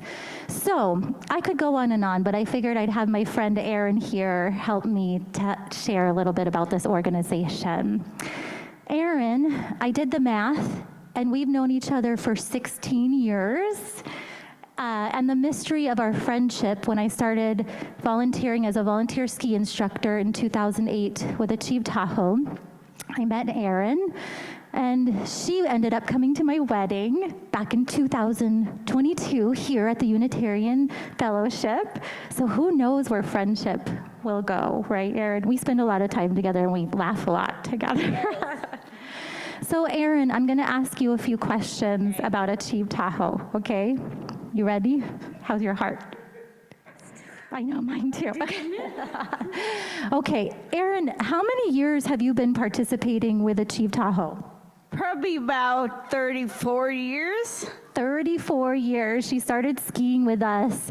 So I could go on and on, but I figured I'd have my friend Erin here help me share a little bit about this organization. Erin, I did the math, and we've known each other for 16 years. And the mystery of our friendship, when I started volunteering as a volunteer ski instructor in 2008 with Achieve Tahoe, I met Erin, and she ended up coming to my wedding back in 2022 here at the Unitarian Fellowship. So who knows where friendship will go, right, Erin? We spend a lot of time together, and we laugh a lot together. So Erin, I'm going to ask you a few questions about Achieve Tahoe, okay? You ready? How's your heart? I know, mine too. Okay, Erin, how many years have you been participating with Achieve Tahoe? Probably about 34 years. 34 years. She started skiing with us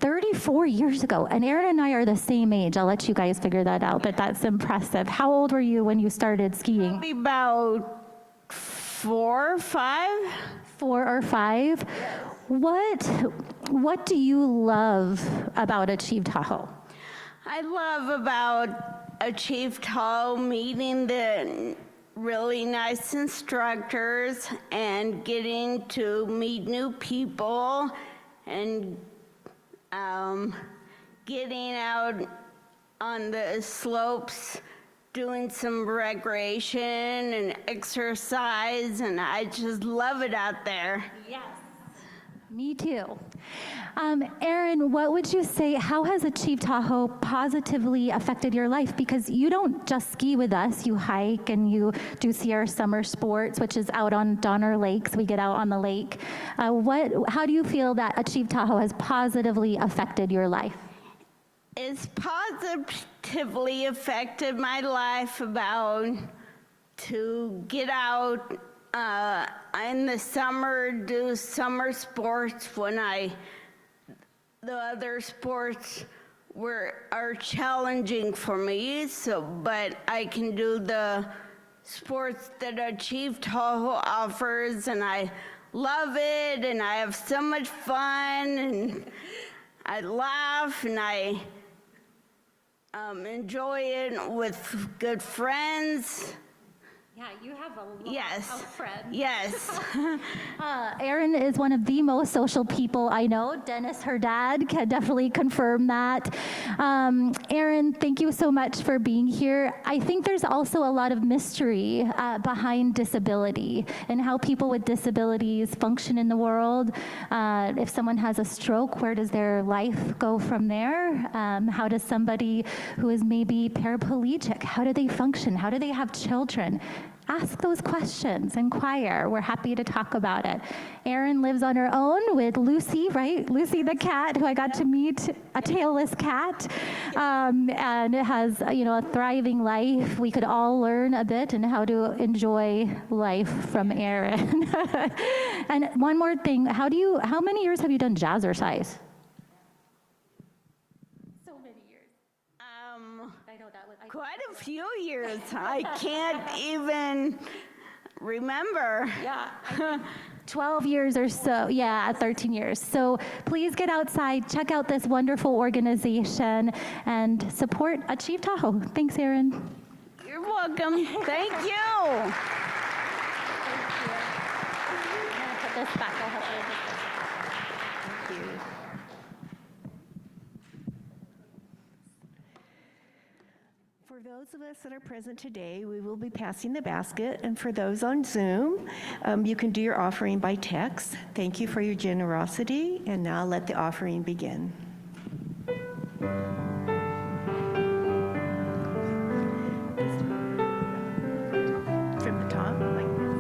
34 years ago. And Aaron and I are the same age. I'll let you guys figure that out, but that's impressive. How old were you when you started skiing? Probably about 4 or 5. 4 or 5? What do you love about Achieve Tahoe? I love about Achieve Tahoe meeting the really nice instructors and getting to meet new people and getting out on the slopes, doing some recreation and exercise, and I just love it out there. Yes. Me too. Aaron, what would you say, how has Achieve Tahoe positively affected your life? Because you don't just ski with us, you hike and you do see our summer sports, which is out on Donner Lakes. We get out on the lake. How do you feel that Achieve Tahoe has positively affected your life? It's positively affected my life about to get out in the summer, do summer sports when the other sports are challenging for me, but I can do the sports that Achieve Tahoe offers, and I love it, and I have so much fun, and I laugh, and I enjoy it with good friends. Yeah, you have a lot Yes. of friends. Yes. Erin is one of the most social people I know. Dennis, her dad, can definitely confirm that. Erin, thank you so much for being here. I think there's also a lot of mystery behind disability and how people with disabilities function in the world. If someone has a stroke, where does their life go from there? How does somebody who is maybe paraplegic, how do they function? How do they have children? Ask those questions, inquire. We're happy to talk about it. Erin lives on her own with Lucy, right? Lucy the cat, who I got to meet, a tailless cat, and it has, a thriving life. We could all learn a bit and how to enjoy life from Erin. And one more thing, how many years have you done jazzercise? Quite a few years. I can't even remember. Yeah. 12 years or so, 13 years. So please get outside, check out this wonderful organization, and support Achieve Tahoe. Thanks, Erin. You're welcome. Thank you. I'm gonna put this back. I'll help you with this. Thank you. For those of us that are present today, we will be passing the basket, and for those on Zoom, you can do your offering by text. Thank you for your generosity, and now let the offering begin. From the top, like this.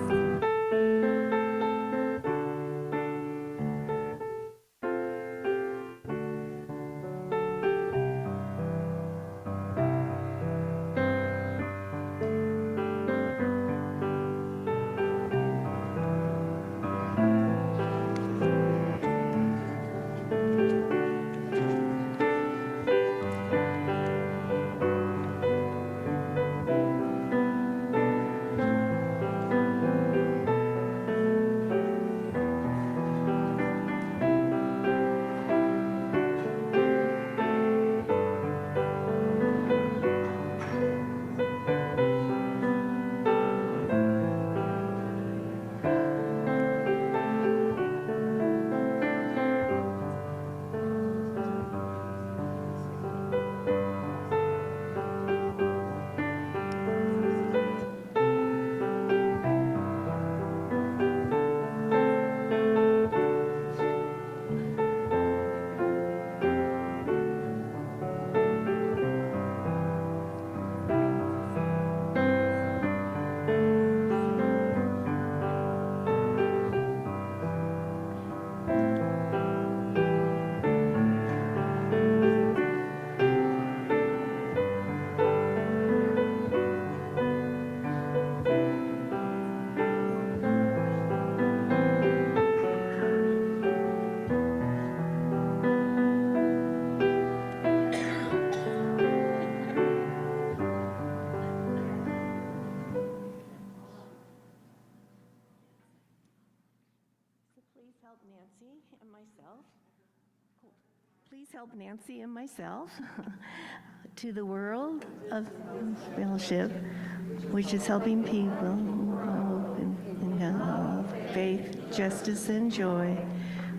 help Nancy and myself. Please help Nancy and myself to the world of fellowship, which is helping people hope and love, faith, justice, and joy.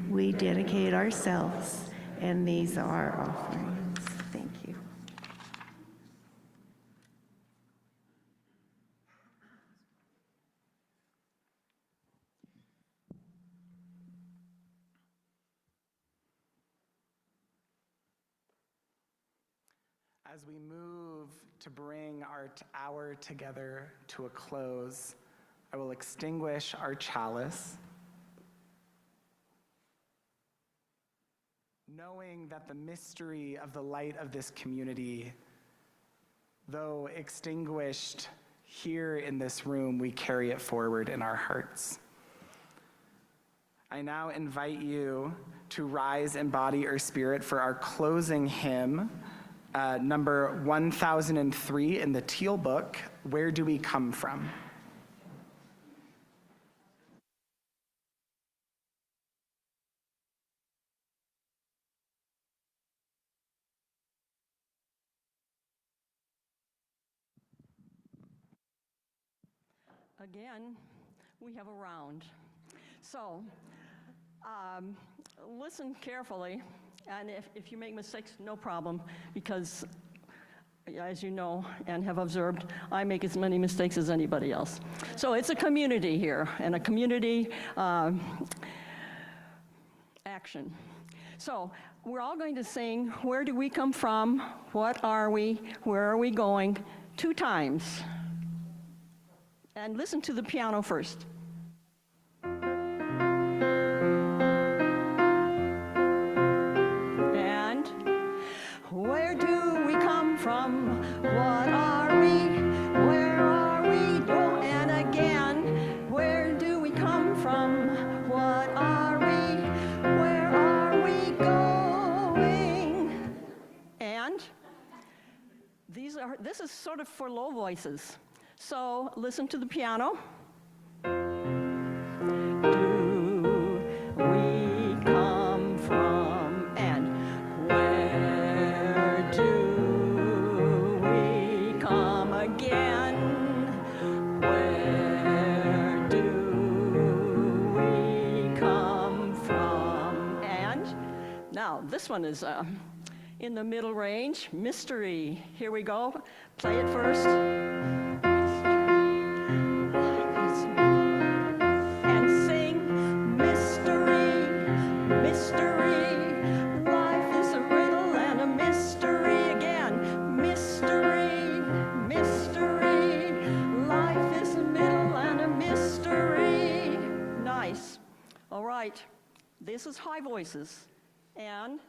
We dedicate ourselves, and these are our offerings. Thank you. As we move to bring our hour together to a close, I will extinguish our chalice, knowing that the mystery of the light of this community, though extinguished here in this room, we carry it forward in our hearts. I now invite you to rise in body or spirit for our closing hymn, number 1003 in the Teal Book, Where Do We Come From? Again, we have a round. So listen carefully, and if you make mistakes, no problem, because as you know and have observed, I make as many mistakes as anybody else. So it's a community here, and a community action. So we're all going to sing, Where Do We Come From? What Are We? Where Are We Going? 2 times. And listen to the piano first. And where do we come from? What are we? Where are we going? And again, where do we come from? What are we? Where are we going? And this is sort of for low voices. So listen to the piano. Do we come from, and where do we come again? Where do we come from? And now this one is in the middle range, mystery. Here we go. Play it first. This is high voices. And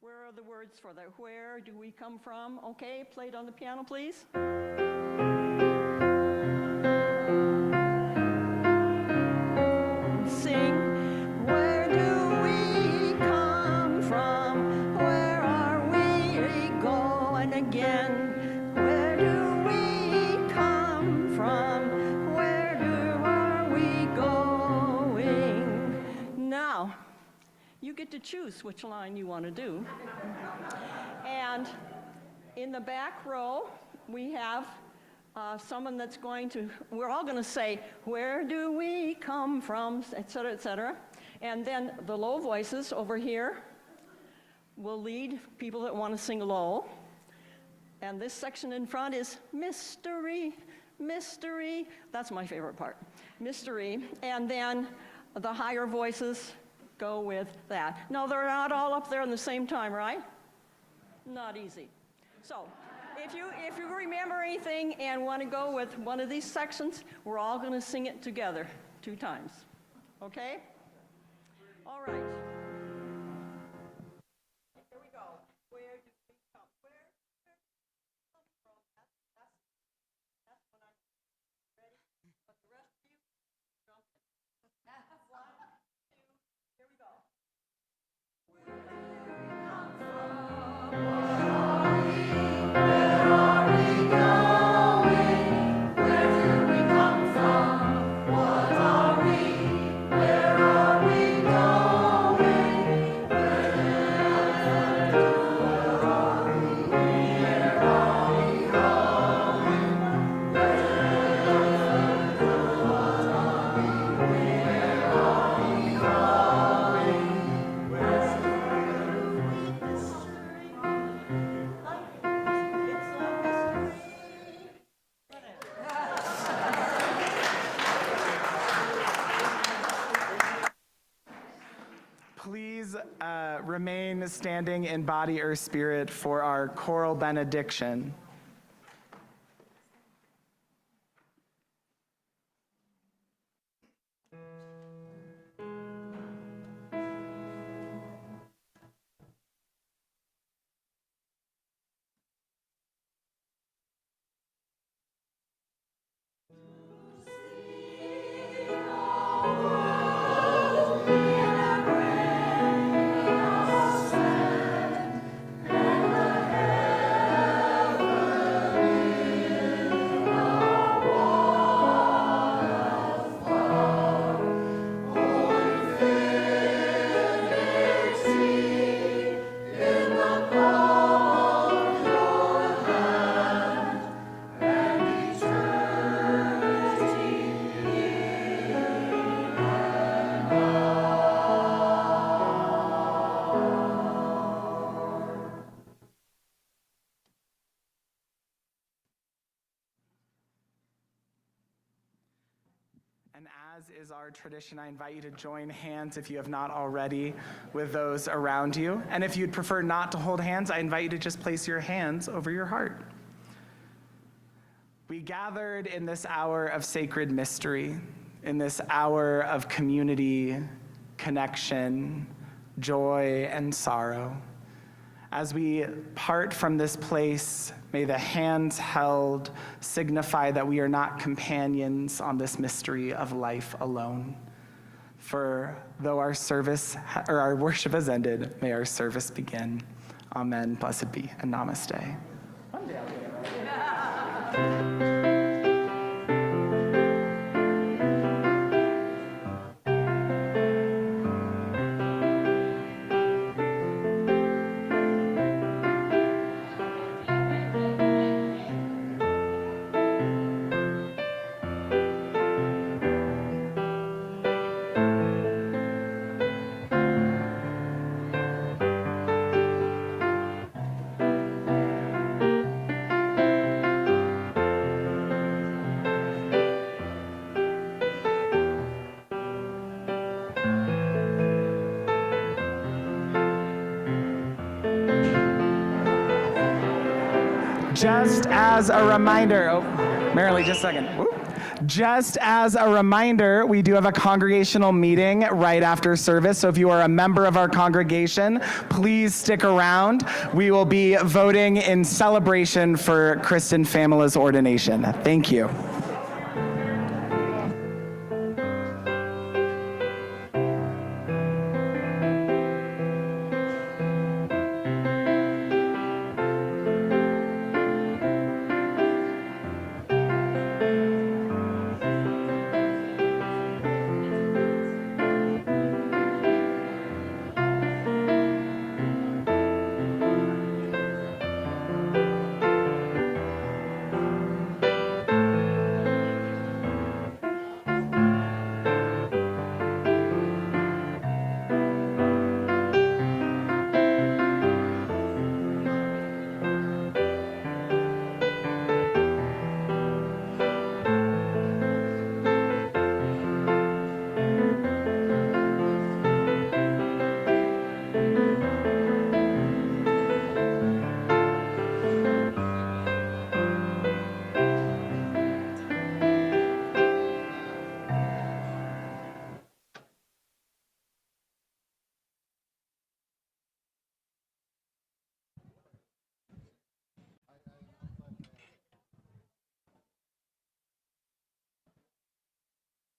where are the words for that? Where do we come from? Okay, play it on the piano, please. Sing. Where do we come from? Where are we going again? Where do we come from? Where are we going? Now, you get to choose which line you want to do. And in the back row, we have someone that's going to, we're all going to say, where do we come from, et cetera, et cetera. And then the low voices over here will lead people that want to sing low. And this section in front is mystery, mystery. That's my favorite part, mystery. And then the higher voices go with that. No, they're not all up there at the same time, right? Not easy. So if you remember anything and want to go with one of these sections, we're all going to sing it together 2 times. Okay? All right. Here we go. Where do we come? Where do we come from? That's when I'm ready. But the rest of you, jump in. 1, 2, here we go. Where do we come from? Where do we come from? What are we? Where remain standing in body or spirit for our choral benediction. And as is our tradition, I invite you to join hands, if you have not already, with those around you. And if you'd prefer not to hold hands, I invite you to just place your hands over your heart. We gathered in this hour of sacred mystery, in this hour of community, connection, joy, and sorrow. As we part from this place, may the hands held signify that we are not companions on this mystery of life alone. For though our worship has ended, may our service begin. Amen. Blessed be, and namaste. Just as a reminder, Marilee, just a second. Woo. Just as a reminder, we do have a congregational meeting right after service, so if you are a member of our congregation, please stick around. We will be voting in celebration for Kristen Famela's ordination. Thank you.